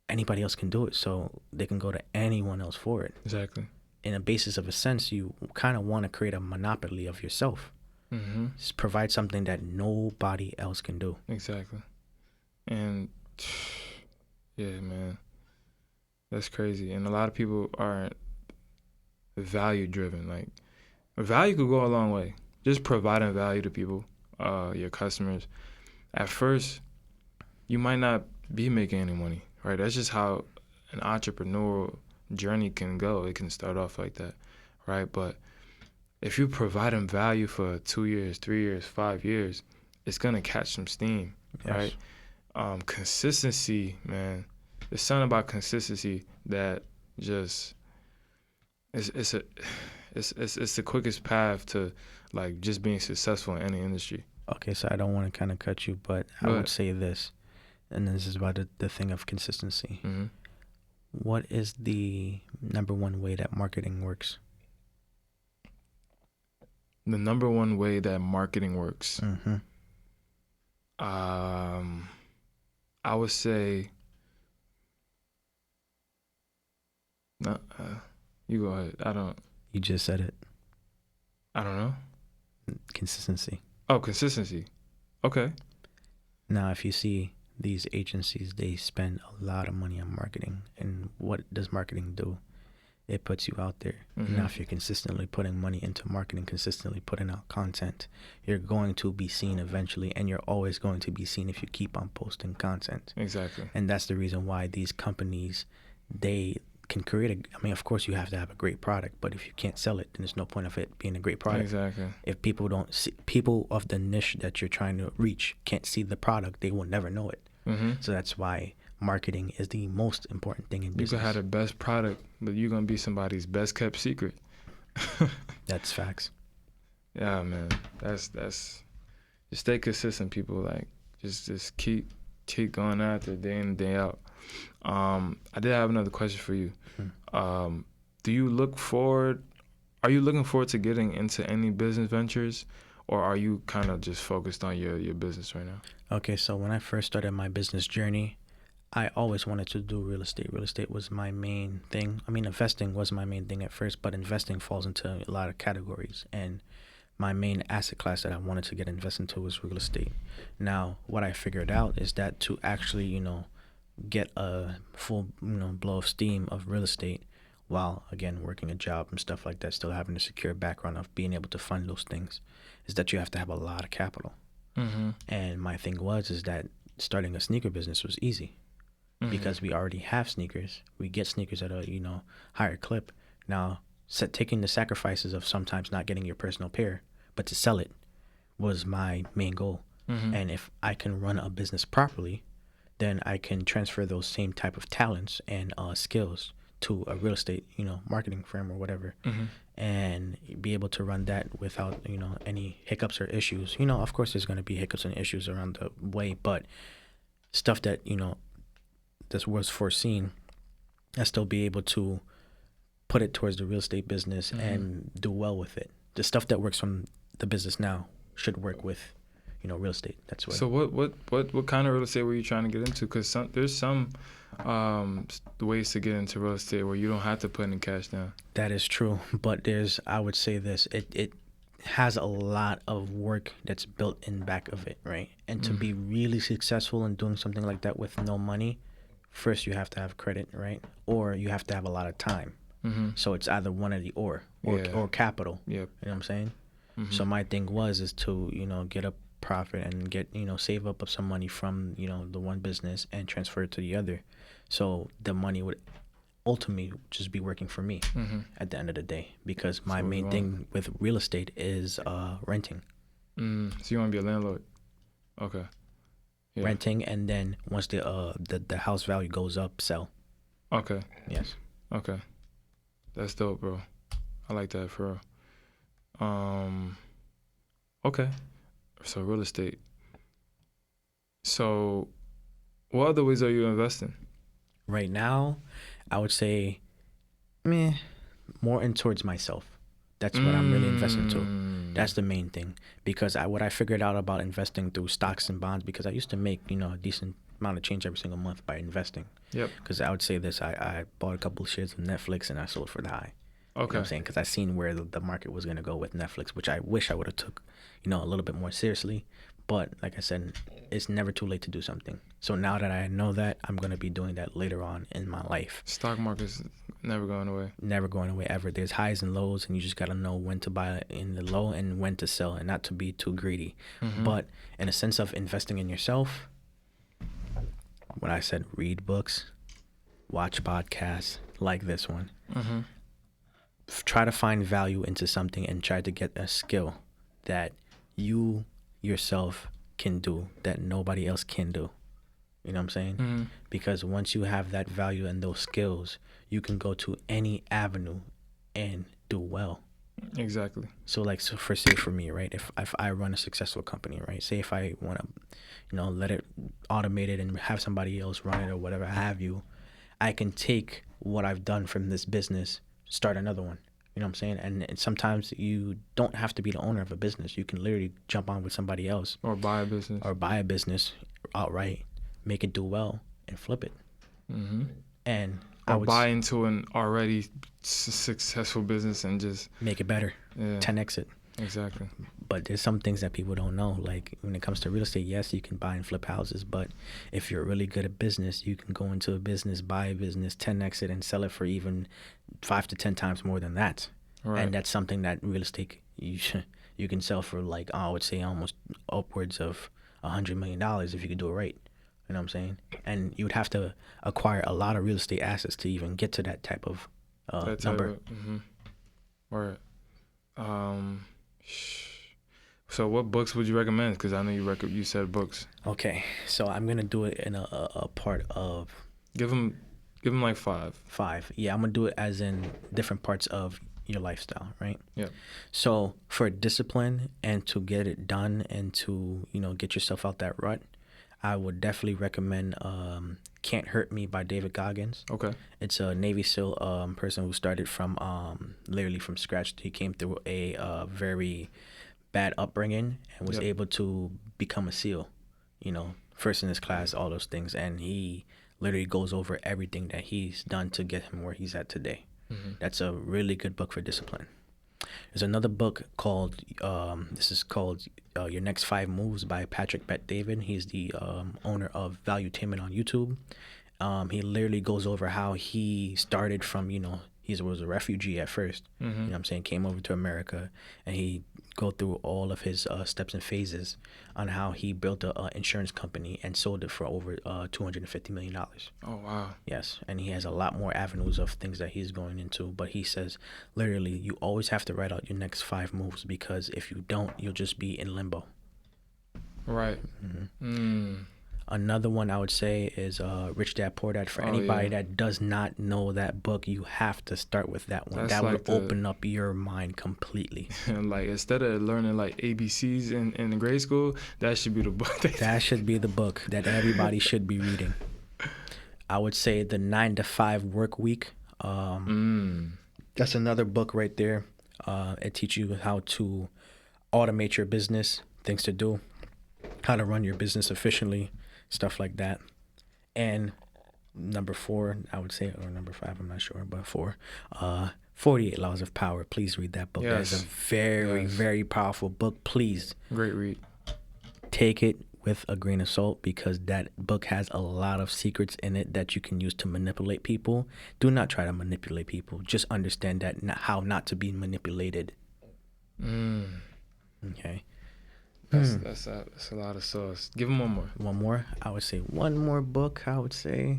anybody else can do it. So they can go to anyone else for it. Exactly. In a basis of a sense, you kind of want to create a monopoly of yourself. Just provide something that nobody else can do. Exactly. And yeah, man, that's crazy. And a lot of people aren't value driven. Like, value could go a long way. Just providing value to people, your customers. at first you might not be making any money, right? That's just how an entrepreneurial journey can go. It can start off like that, right? But if you provide them value for 2 years, 3 years, 5 years, it's gonna catch some steam, Yes. right? Consistency, man. There's something about consistency that just it's the quickest path to like just being successful in any industry. Okay, so I don't want to kind of cut you, but I would say this, and this is about the thing of consistency. Mm-hmm. What is the number one way that marketing works? The number one way that marketing works, Mm-hmm. I would say, no, you go ahead. You just said it. I don't know. Consistency. Oh, consistency. Okay. Now, if you see these agencies, they spend a lot of money on marketing. And what does marketing do? It puts you out there. Mm-hmm. Now, if you're consistently putting money into marketing, consistently putting out content, you're going to be seen eventually, and you're always going to be seen if you keep on posting content. Exactly. And that's the reason why these companies, they can create of course you have to have a great product, but if you can't sell it, then there's no point of it being a great product. Exactly. If people don't see, people of the niche that you're trying to reach can't see the product, they will never know it. Mm-hmm. So that's why marketing is the most important thing in business. You could have the best product, but you're gonna be somebody's best kept secret. That's facts. Yeah, man. That's just stay consistent, people. Like just keep going after it day in and day out. I did have another question for you. Are you looking forward to getting into any business ventures, or are you kind of just focused on your business right now? Okay, so when I first started my business journey, I always wanted to do real estate. Real estate was my main thing. I mean, investing was my main thing at first, but investing falls into a lot of categories. And my main asset class that I wanted to get invested into was real estate. Now, what I figured out is that to actually, get a full, blow of steam of real estate while, again, working a job and stuff like that, still having a secure background of being able to fund those things, is that you have to have a lot of capital. Mm-hmm. And my thing is that starting a sneaker business was easy. Mm-hmm. Because we already have sneakers. We get sneakers at a, higher clip. Now, taking the sacrifices of sometimes not getting your personal pair, but to sell it was my main goal. Mm-hmm. And if I can run a business properly, then I can transfer those same type of talents and skills to a real estate, marketing firm or whatever, mm-hmm. and be able to run that without, any hiccups or issues. Of course, there's going to be hiccups and issues around the way, but stuff that, this was foreseen, I still be able to put it towards the real estate business, mm-hmm. and do well with it. The stuff that works from the business now should work with, real estate. That's what. So what kind of real estate were you trying to get into? Because there's some ways to get into real estate where you don't have to put any cash down. That is true, but I would say this, it has a lot of work that's built in back of it, right? And to be really successful in doing something like that with no money, first you have to have credit, right? Or you have to have a lot of time. Mm-hmm. So it's either one or the or capital. Yep. You know what I'm saying? Mm-hmm. So my thing is to, get a profit and get, save up some money from, the one business and transfer it to the other. So the money would ultimately just be working for me, mm-hmm. at the end of the day, because my main thing with real estate is renting. So you want to be a landlord? Okay. Yeah. Renting, and then once the house value goes up, sell. Okay. Yes. Okay. That's dope, bro. I like that for real. Okay. So real estate. So what other ways are you investing? Right now, I would say, more in towards myself. That's what I'm really investing to. That's the main thing. Because what I figured out about investing through stocks and bonds, because I used to make, a decent amount of change every single month by investing. Yep. Because I would say this, I bought a couple of shares of Netflix and I sold for the high. Okay. You know what I'm saying? Because I seen where the market was going to go with Netflix, which I wish I would have took, a little bit more seriously. But like I said, it's never too late to do something. So now that I know that, I'm going to be doing that later on in my life. Stock market's never going away. Never going away ever. There's highs and lows, and you just got to know when to buy in the low and when to sell, and not to be too greedy. But in a sense of investing in yourself, when I said read books, watch podcasts like this one, try to find value into something and try to get a skill that you yourself can do that nobody else can do. You know what I'm saying? Because once you have that value and those skills, you can go to any avenue and do well. Exactly. So like, so for me, right? If I run a successful company, right? Say if I want to, let it automate it and have somebody else run it or whatever have you, I can take what I've done from this business, start another one. You know what I'm saying? And sometimes you don't have to be the owner of a business. You can literally jump on with somebody else. Or buy a business. Or buy a business outright, make it do well, and flip it. And or buy into an already successful business and just make it better. 10x it. Exactly. But there's some things that people don't know. Like when it comes to real estate, yes, you can buy and flip houses. But if you're really good at business, you can go into a business, buy a business, 10x it, and sell it for even 5 to 10 times more than that. Right. And that's something that real estate you can sell for, like, I would say almost upwards of $100 million if you could do it right. You know what I'm saying? And you would have to acquire a lot of real estate assets to even get to that type of number. Right. So what books would you recommend? Because I know you said books. Okay, so I'm gonna do it in a part of. Give them like 5. 5. Yeah, I'm gonna do it as in different parts of your lifestyle, right? Yeah. So for discipline and to get it done and to get yourself out that rut, I would definitely recommend Can't Hurt Me by David Goggins. Okay. It's a Navy SEAL person who started from literally from scratch. He came through a very bad upbringing and was able to become a SEAL, first in his class, all those things. And he literally goes over everything that he's done to get him where he's at today. That's a really good book for discipline. There's another book called Your Next 5 Moves by Patrick Bet-David. He's the owner of Valuetainment on YouTube. He literally goes over how he started from, he was a refugee at first, you know what I'm saying, came over to America, and he go through all of his steps and phases on how he built a insurance company and sold it for over $250 million. Oh, wow. Yes, and he has a lot more avenues of things that he's going into, but he says, literally, you always have to write out your next 5 moves, because if you don't, you'll just be in limbo. Right. Another one I would say is Rich Dad Poor Dad. For anybody that does not know that book, you have to start with that one. That would open up your mind completely. Like, instead of learning like ABCs in grade school, that should be the book. That should be the book that everybody should be reading. I would say The 9 to 5 Work Week. That's another book right there. It teaches you how to automate your business, things to do, how to run your business efficiently, stuff like that. And number 4, I would say, or number 5, I'm not sure, but 4, 48 Laws of Power. Please read that book. Yes. That is a very, very powerful book. Please. Great read. Take it with a grain of salt, because that book has a lot of secrets in it that you can use to manipulate people. Do not try to manipulate people. Just understand that how not to be manipulated. Okay. That's a lot of sauce. Give him one more. One more? I would say one more book. I would say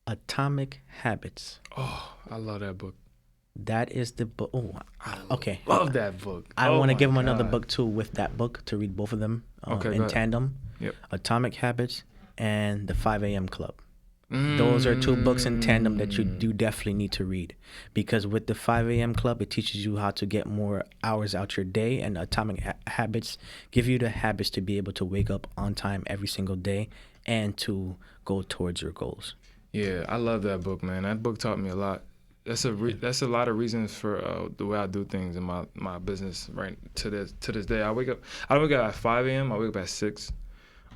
Atomic Habits. Oh, I love that book. That is the book. Oh, okay. Love that book. I want to give him another book too with that book to read both of them in tandem. Yep. Atomic Habits and The 5 a.m. Club. Those are 2 books in tandem that you do definitely need to read, because with the 5 a.m. Club, it teaches you how to get more hours out your day, and Atomic Habits give you the habits to be able to wake up on time every single day and to go towards your goals. Yeah, I love that book, man. That book taught me a lot. That's a lot of reasons for the way I do things in my business right to this day. I wake up at 5 a.m. I wake up at 6.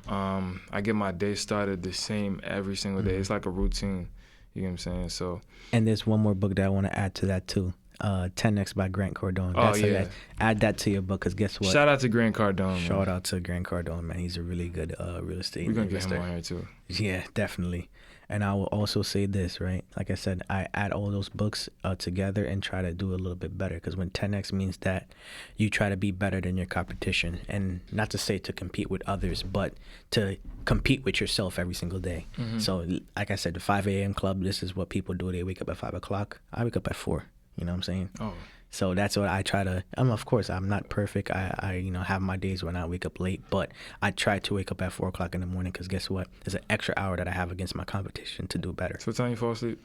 I get my day started the same every single day. It's like a routine. You know what I'm saying? So. And there's one more book that I want to add to that too. 10X by Grant Cardone. Oh, yeah. Add that to your book, because guess what? Shout out to Grant Cardone, man. Shout out to Grant Cardone, man. He's a really good real estate We're going to investor. get him on here, too. Yeah, definitely. And I will also say this, right? Like I said, I add all those books together and try to do a little bit better, because when 10X means that you try to be better than your competition, and not to say to compete with others, but to compete with yourself every single day. Mm-hmm. So like I said, the 5 a.m. club, this is what people do. They wake up at 5 o'clock. I wake up at 4. You know what I'm saying? Oh. So that's what I try to. Of course, I'm not perfect. I have my days when I wake up late, but I try to wake up at 4 o'clock in the morning, because guess what? There's an extra hour that I have against my competition to do better. So what time you fall asleep?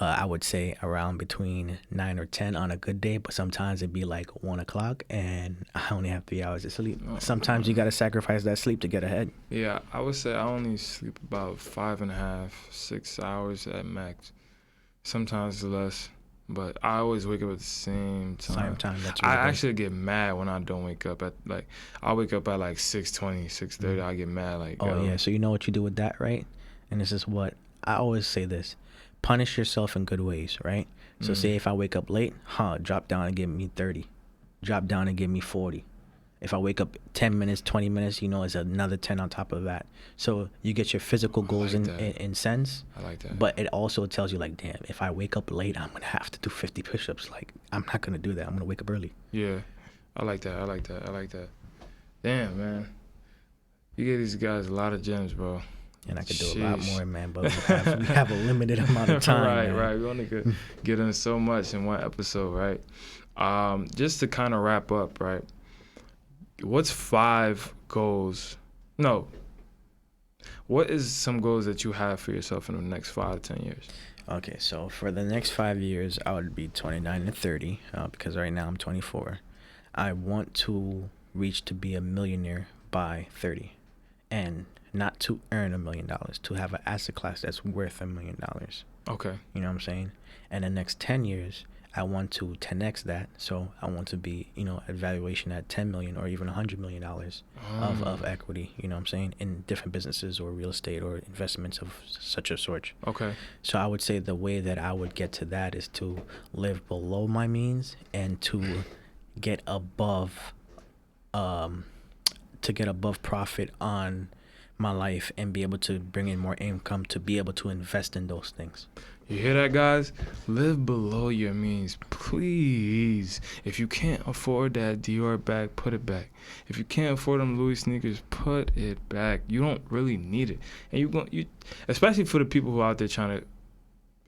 I would say around between 9 or 10 on a good day, but sometimes it'd be like 1 o'clock and I only have 3 hours of sleep. Sometimes you got to sacrifice that sleep to get ahead. Yeah, I would say I only sleep about 5.5, 6 hours at max. Sometimes less. But I always wake up at the same time. That's really I actually get mad when I don't wake up at, like, I wake up at like 6:20, 6:30. I get mad, like, oh yeah. So you know what you do with that, right? And this is what I always say: this, punish yourself in good ways, right? So say if I wake up late, drop down and give me 30, drop down and give me 40. If I wake up 10 minutes, 20 minutes, it's another 10 on top of that. So you get your physical goals in sense. I like that. But it also tells you, like, damn, if I wake up late, I'm going to have to do 50 push-ups. Like, I'm not going to do that. I'm going to wake up early. Yeah. I like that. Damn, man. You give these guys a lot of gems, bro. And I could do a lot more, man, but we have a limited amount of time. Right. We only could get in so much in one episode, right? Just to kind of wrap up, right? What's 5 goals? No. What is some goals that you have for yourself in the next 5 to 10 years? Okay, so for the next 5 years, I would be 29 and 30, because right now I'm 24. I want to reach to be a millionaire by 30, and not to earn $1 million, to have an asset class that's worth $1 million. Okay. You know what I'm saying? And the next 10 years, I want to 10x that. So I want to be, a valuation at 10 million or even $100 million of equity, you know what I'm saying, in different businesses or real estate or investments of such a sort. Okay. So I would say the way that I would get to that is to live below my means and to get above profit on my life and be able to bring in more income to be able to invest in those things. You hear that, guys? Live below your means, please. If you can't afford that Dior bag, put it back. If you can't afford them Louis sneakers, put it back. You don't really need it. And you especially for the people who are out there trying to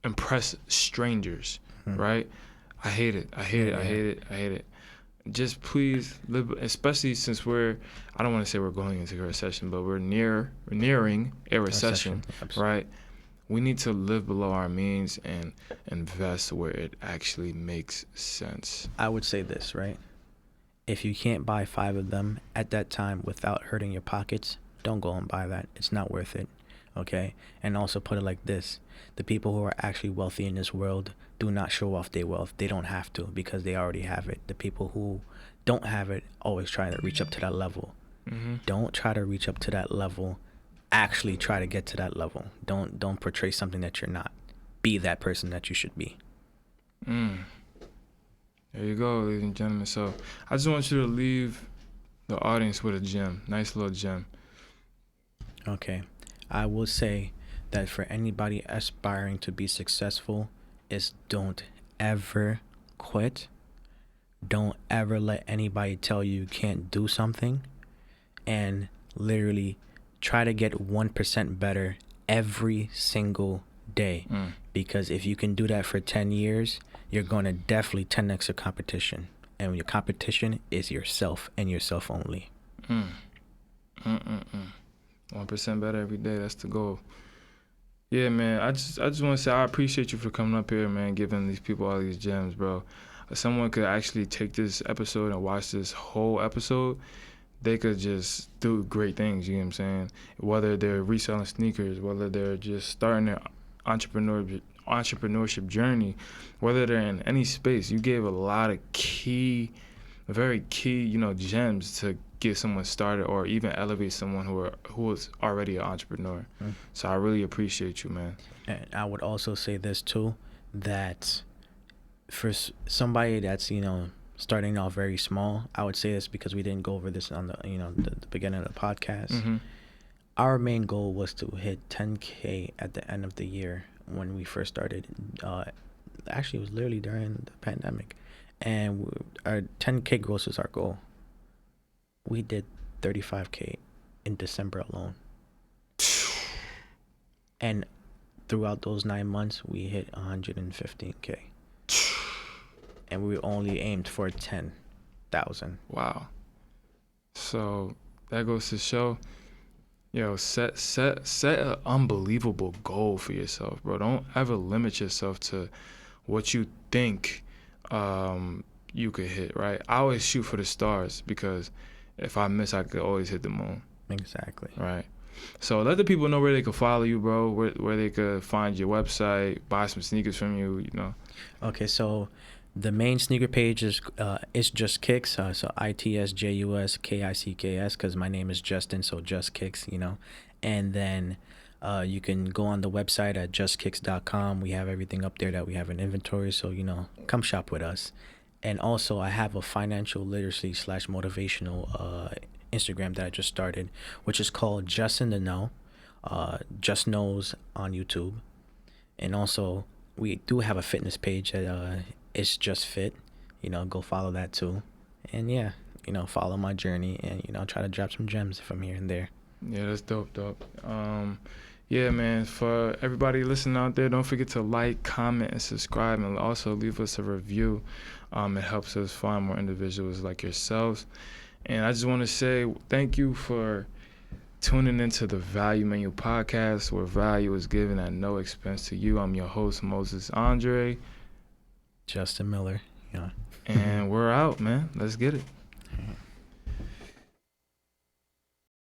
impress strangers, right? I hate it. Just please live, especially since I don't want to say we're going into a recession, but we're nearing a recession, right? We need to live below our means and invest where it actually makes sense. I would say this, right? If you can't buy 5 of them at that time without hurting your pockets, don't go and buy that. It's not worth it, okay? And also put it like this. The people who are actually wealthy in this world do not show off their wealth. They don't have to, because they already have it. The people who don't have it always try to reach up to that level. Mm-hmm. Don't try to reach up to that level. Actually try to get to that level. Don't portray something that you're not. Be that person that you should be. There you go, ladies and gentlemen. So I just want you to leave the audience with a gem. Nice little gem. Okay. I will say that for anybody aspiring to be successful is don't ever quit. Don't ever let anybody tell you can't do something. And literally try to get 1% better every single day. Because if you can do that for 10 years, you're going to definitely 10x your competition. And your competition is yourself and yourself only. 1% better every day. That's the goal. Yeah, man. I just want to say I appreciate you for coming up here, man, giving these people all these gems, bro. If someone could actually take this episode and watch this whole episode, they could just do great things, you know what I'm saying? Whether they're reselling sneakers, whether they're just starting their entrepreneurship journey, whether they're in any space. You gave a lot of very key, gems to get someone started or even elevate someone who is already an entrepreneur. So I really appreciate you, man. And I would also say this too, that for somebody that's, you know, starting off very small, I would say this because we didn't go over this on the, you know, the beginning of the podcast. Mm-hmm. Our main goal was to hit 10K at the end of the year when we first started. Actually, it was literally during the pandemic, and our 10K gross was our goal. We did 35K in December alone, and throughout those 9 months, we hit 115K, and we only aimed for 10,000. Wow. So that goes to show, yo, set an unbelievable goal for yourself, bro. Don't ever limit yourself to what you think you could hit, right? I always shoot for the stars because if I miss, I could always hit the moon. Exactly. Right. So let the people know where they can follow you, bro, where they could find your website, buy some sneakers from you, you know. Okay, so the main sneaker page is it's Just Kicks, so ITSJUSKICKS, because my name is Justin, so Just Kicks, you know. And then you can go on the website at justkicks.com. We have everything up there that we have in inventory, so, you know, come shop with us. And also, I have a financial literacy / motivational Instagram that I just started, which is called Just in the Know, Just Knows on YouTube. And also, we do have a fitness page that it's Just Fit. You know, go follow that too. And yeah, you know, follow my journey and, you know, try to drop some gems from here and there. Yeah, that's dope. Yeah, man, for everybody listening out there, don't forget to like, comment, and subscribe, and also leave us a review. It helps us find more individuals like yourselves. And I just want to say thank you for tuning into the Value Menu podcast, where value is given at no expense to you. I'm your host, Moses Andre. Justin Miller, you know. And we're out, man. Let's get it.